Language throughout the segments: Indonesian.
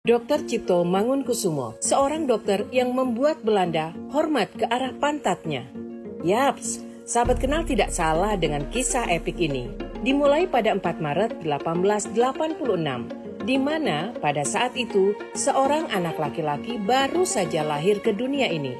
Dr. Cipto Mangunkusumo, seorang dokter yang membuat Belanda hormat ke arah pantatnya. Yaps, sahabat kenal tidak salah dengan kisah epik ini. Dimulai pada 4 Maret 1886, di mana pada saat itu seorang anak laki-laki baru saja lahir ke dunia ini.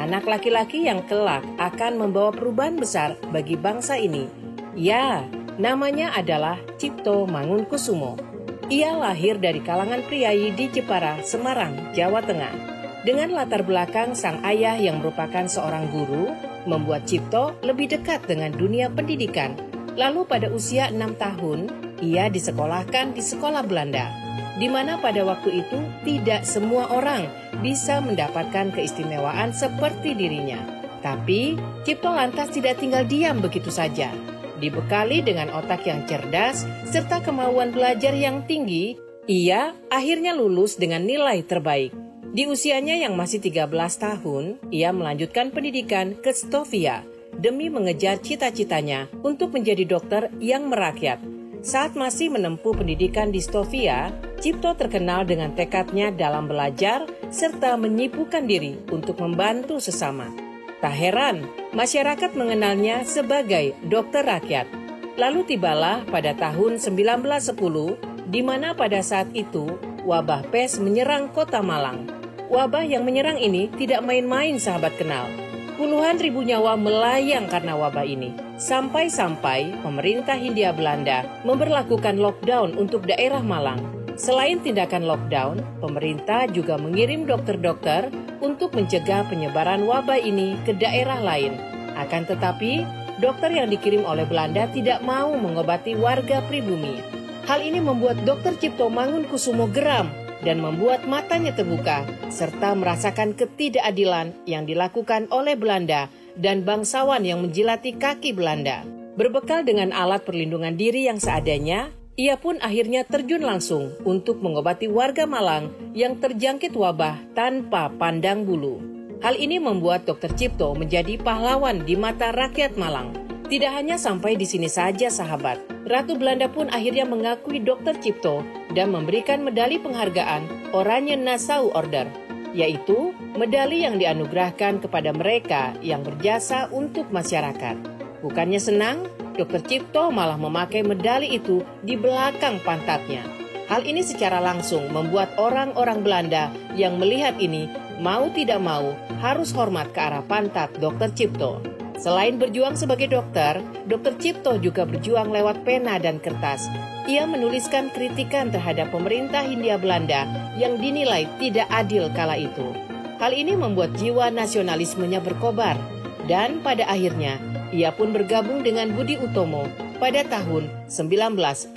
Anak laki-laki yang kelak akan membawa perubahan besar bagi bangsa ini. Ya, namanya adalah Cipto Mangunkusumo. Ia lahir dari kalangan priai di Jepara, Semarang, Jawa Tengah. Dengan latar belakang sang ayah yang merupakan seorang guru, membuat Cipto lebih dekat dengan dunia pendidikan. Lalu pada usia 6 tahun, ia disekolahkan di sekolah Belanda, di mana pada waktu itu tidak semua orang bisa mendapatkan keistimewaan seperti dirinya. Tapi, Cipto lantas tidak tinggal diam begitu saja. Dibekali dengan otak yang cerdas serta kemauan belajar yang tinggi, ia akhirnya lulus dengan nilai terbaik. Di usianya yang masih 13 tahun, ia melanjutkan pendidikan ke Stovia demi mengejar cita-citanya untuk menjadi dokter yang merakyat. Saat masih menempuh pendidikan di Stovia, Cipto terkenal dengan tekadnya dalam belajar serta menyibukkan diri untuk membantu sesama. Tak heran, masyarakat mengenalnya sebagai dokter rakyat. Lalu tibalah pada tahun 1910, di mana pada saat itu wabah pes menyerang kota Malang. Wabah yang menyerang ini tidak main-main sahabat kenal. Puluhan ribu nyawa melayang karena wabah ini. Sampai-sampai pemerintah Hindia Belanda memberlakukan lockdown untuk daerah Malang. Selain tindakan lockdown, pemerintah juga mengirim dokter-dokter untuk mencegah penyebaran wabah ini ke daerah lain. Akan tetapi, dokter yang dikirim oleh Belanda tidak mau mengobati warga pribumi. Hal ini membuat Dr. Cipto Mangunkusumo geram dan membuat matanya terbuka, serta merasakan ketidakadilan yang dilakukan oleh Belanda dan bangsawan yang menjilati kaki Belanda. Berbekal dengan alat perlindungan diri yang seadanya, ia pun akhirnya terjun langsung untuk mengobati warga Malang yang terjangkit wabah tanpa pandang bulu. Hal ini membuat Dr. Cipto menjadi pahlawan di mata rakyat Malang. Tidak hanya sampai di sini saja sahabat, Ratu Belanda pun akhirnya mengakui Dr. Cipto dan memberikan medali penghargaan Oranje Nassau Order, yaitu medali yang dianugerahkan kepada mereka yang berjasa untuk masyarakat. Bukannya senang, Dr. Cipto malah memakai medali itu di belakang pantatnya. Hal ini secara langsung membuat orang-orang Belanda yang melihat ini mau tidak mau harus hormat ke arah pantat Dr. Cipto. Selain berjuang sebagai dokter, Dr. Cipto juga berjuang lewat pena dan kertas. Ia menuliskan kritikan terhadap pemerintah Hindia Belanda yang dinilai tidak adil kala itu. Hal ini membuat jiwa nasionalismenya berkobar, dan pada akhirnya ia pun bergabung dengan Budi Utomo pada tahun 1908.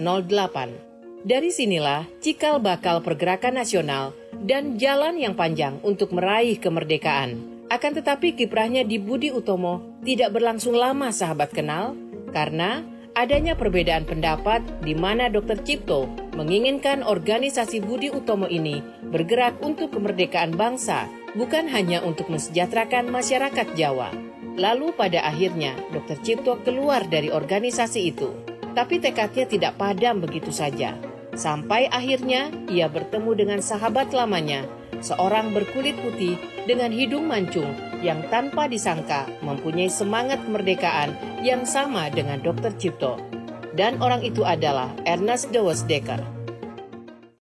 Dari sinilah cikal bakal pergerakan nasional dan jalan yang panjang untuk meraih kemerdekaan. Akan tetapi kiprahnya di Budi Utomo tidak berlangsung lama sahabat kenal, karena adanya perbedaan pendapat di mana Dr. Cipto menginginkan organisasi Budi Utomo ini bergerak untuk kemerdekaan bangsa, bukan hanya untuk mensejahterakan masyarakat Jawa. Lalu pada akhirnya Dr. Cipto keluar dari organisasi itu. Tapi tekadnya tidak padam begitu saja. Sampai akhirnya ia bertemu dengan sahabat lamanya, seorang berkulit putih dengan hidung mancung yang tanpa disangka mempunyai semangat kemerdekaan yang sama dengan Dr. Cipto. Dan orang itu adalah Ernest Dewes Dekker.